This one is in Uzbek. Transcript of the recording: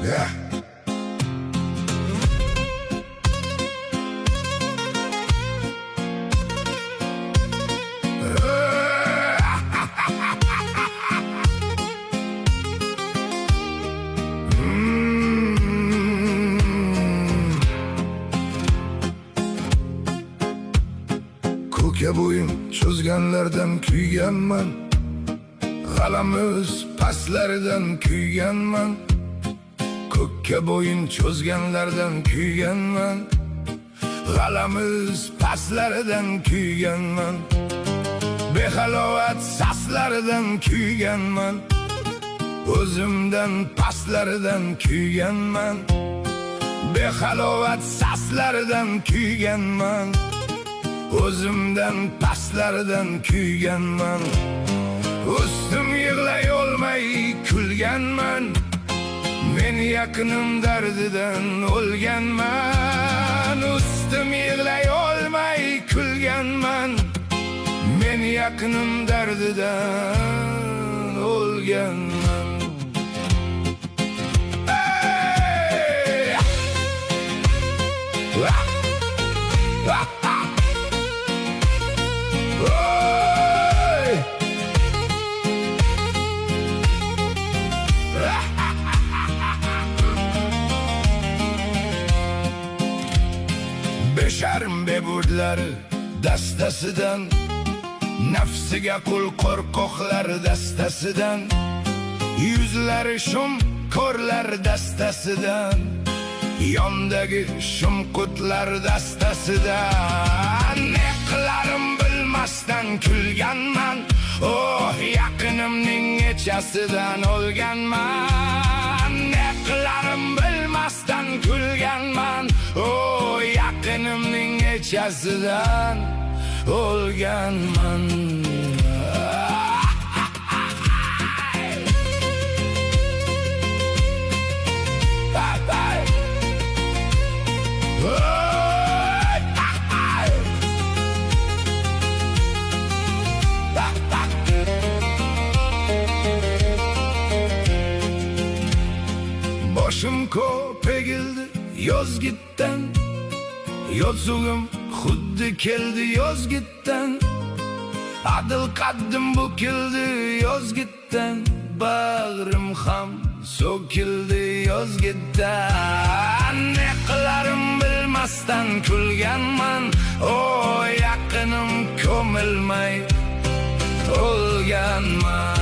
Yeah. Ko'kka bo'yin cho'zganlardan kuyganman, g'alamis pastlaridan kuyganman. Ko'kka bo'yin cho'zganlardan kuyganman, g'alamis pastlaridan kuyganman. Behalovat saslaridan kuyganman, o'zimdan pastlaridan kuyganman. Behalovat saslaridan kuyganman, o'zimdan pastlaridan kuyganman. Ustim yig'lay olmay kulganman, men yaqinim dardidan o'lganman. Ustim yig'lay olmay kulganman, men yaqinim dardidan o'lganman. Hey! Beşarim bebudlari dastasidan, nafsiga qul qo'rqoqlar dastasidan, yuzlari shum ko'rlar dastasidan, yondagi shumqutlar dastasidan. Ne qilarim bilmasdan kulganman, oh yaqinimning echasidan o'lganman. Ne qilarim bilmasdan kulganman, oh yaqinimning echasidan o'lganman. Boshim ko'p egildi yozgitdan, yozug'im xuddi keldi yozgitdan. Adil qaddim bukildi yozgitdan, bag'rim ham so'kildi yozgitdan. Ne qilarim bilmasdan kulganman, oh yaqinim ko'milmay o'lganman.